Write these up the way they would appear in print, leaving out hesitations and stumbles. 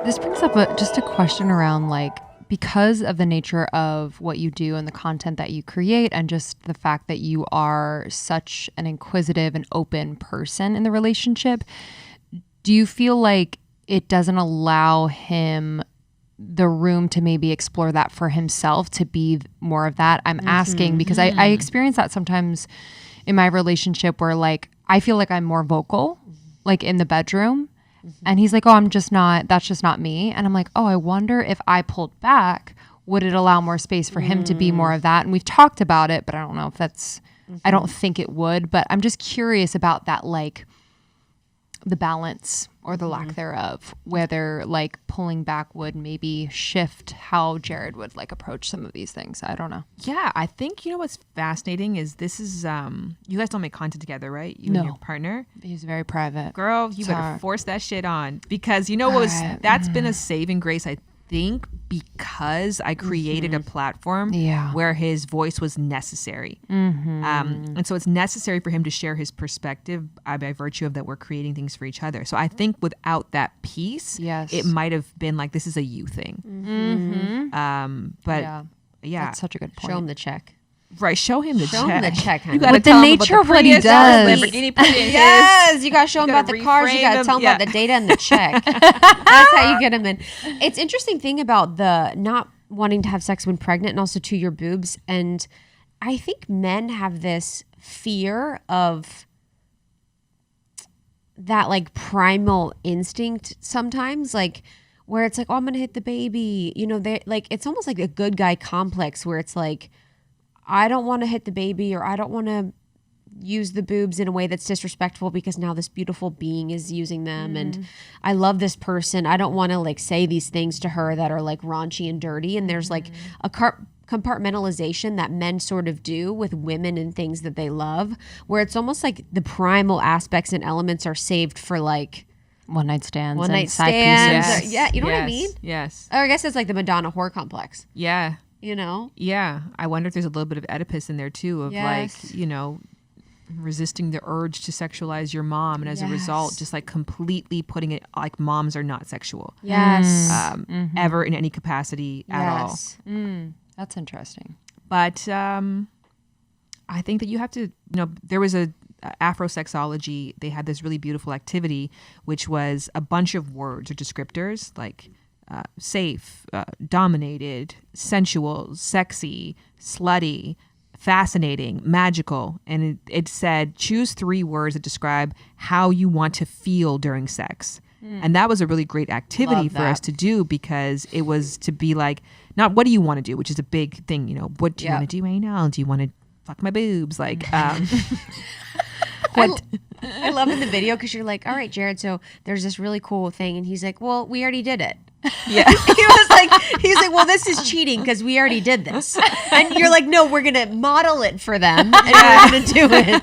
This brings up just a question around like, because of the nature of what you do and the content that you create and just the fact that you are such an inquisitive and open person in the relationship, do you feel like it doesn't allow him the room to maybe explore that for himself, to be more of that? I'm asking because I experience that sometimes in my relationship where like I feel like I'm more vocal, like in the bedroom. And he's like, oh, that's just not me. And I'm like, oh, I wonder if I pulled back, would it allow more space for him to be more of that? And we've talked about it, but I don't know if that's, I don't think it would, but I'm just curious about that, like the balance or the lack thereof, whether like pulling back would maybe shift how Jared would like approach some of these things. I don't know. Yeah, I think, what's fascinating is this is, you guys don't make content together, right? You and your partner. He's very private. Girl, you better force that shit on, because that's been a saving grace, I think, because I created a platform where his voice was necessary. And so it's necessary for him to share his perspective by virtue of that we're creating things for each other. So I think without that piece, it might have been like, this is a you thing. But yeah, that's such a good point. Show him the check. Right, show him the check. Show him the check, honey. You gotta But the nature of what he does. Lamborghini put in yes, you gotta show him about the cars. You gotta tell him about the data and the check. That's how you get him in. It's interesting thing about the not wanting to have sex when pregnant, and also to your boobs. And I think men have this fear of that like primal instinct sometimes, like where it's like, oh, I'm gonna hit the baby. They like, it's almost like a good guy complex where it's like, I don't want to hit the baby, or I don't want to use the boobs in a way that's disrespectful because now this beautiful being is using them. And I love this person. I don't want to like say these things to her that are like raunchy and dirty. And there's like a compartmentalization that men sort of do with women and things that they love, where it's almost like the primal aspects and elements are saved for like one night stands, one night side stands. pieces. Yeah, you know what I mean? Yes. Or I guess it's like the Madonna whore complex. Yeah. Yeah. I wonder if there's a little bit of Oedipus in there too, of like, resisting the urge to sexualize your mom, and as a result just like completely putting it like moms are not sexual. Ever in any capacity at all. That's interesting. But I think that you have to, there was a Afrosexology, they had this really beautiful activity which was a bunch of words or descriptors like safe, dominated, sensual, sexy, slutty, fascinating, magical. And it said, choose 3 words that describe how you want to feel during sex. And that was a really great activity for us to do, because it was to be like, not what do you want to do, which is a big thing, what do you want to do anal? Do you want to fuck my boobs? Like, I love in the video because you're like, all right, Jared, so there's this really cool thing. And he's like, well, we already did it. Yeah. he's like, well, this is cheating because we already did this. And you're like, no, we're going to model it for them and we're going to do it.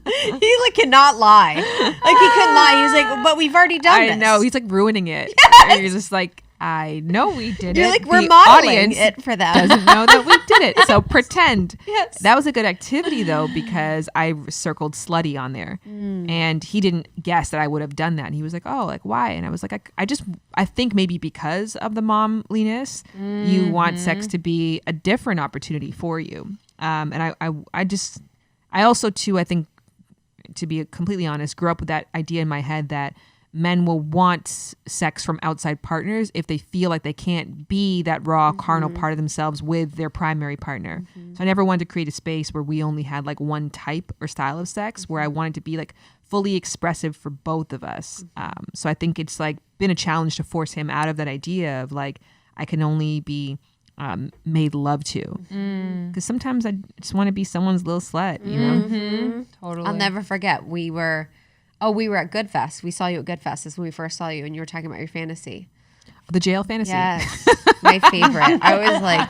He like cannot lie. Like he couldn't lie. He's like, but we've already done this. I know. He's like ruining it. Yes. He's just like, I know we did You're it. like, we're the modeling audience it for them. doesn't know that we did it. So pretend. Yes. That was a good activity though, because I circled slutty on there and he didn't guess that I would have done that. And he was like, oh, like why? And I was like, I think maybe because of the momliness, you want sex to be a different opportunity for you. And I also too, I think, to be completely honest, grew up with that idea in my head that men will want sex from outside partners if they feel like they can't be that raw carnal part of themselves with their primary partner. So I never wanted to create a space where we only had like one type or style of sex, where I wanted to be like fully expressive for both of us. So I think it's like been a challenge to force him out of that idea of like, I can only be made love to, because sometimes I just want to be someone's little slut, you know? Totally. I'll never forget. We were at Goodfest. We saw you at Goodfest. This is when we first saw you, and you were talking about your fantasy. The jail fantasy. Yes, my favorite. I was like,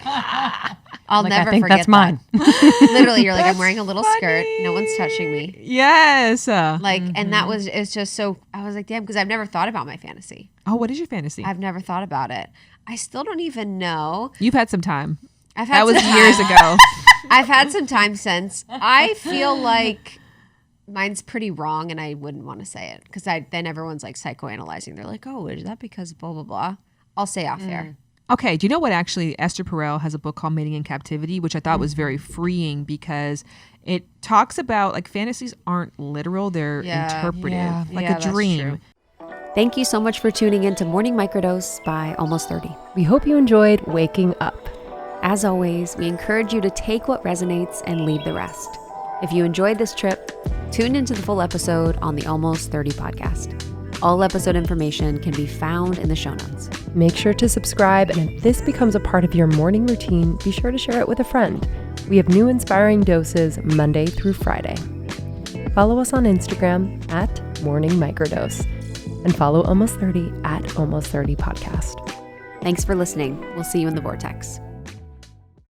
I'll never I think forget that's mine. Literally, you're like, I'm wearing a little skirt. No one's touching me. Yes. Like, and that was, it's just so, I was like, damn, because I've never thought about my fantasy. Oh, what is your fantasy? I've never thought about it. I still don't even know. You've had some time. That was years ago. I've had some time since. I feel like mine's pretty wrong, and I wouldn't want to say it because then everyone's like psychoanalyzing. They're like, "Oh, is that because blah blah blah?" I'll say off air. Okay, do you know what actually Esther Perel has a book called Mating in Captivity, which I thought was very freeing because it talks about like fantasies aren't literal, they're interpretive, like a dream. Thank you so much for tuning in to Morning Microdose by Almost 30. We hope you enjoyed waking up. As always, we encourage you to take what resonates and leave the rest. If you enjoyed this trip, tune into the full episode on the Almost 30 podcast. All episode information can be found in the show notes. Make sure to subscribe, and if this becomes a part of your morning routine, be sure to share it with a friend. We have new inspiring doses Monday through Friday. Follow us on Instagram at Morning Microdose, and follow Almost 30 at Almost 30 Podcast. Thanks for listening. We'll see you in the vortex.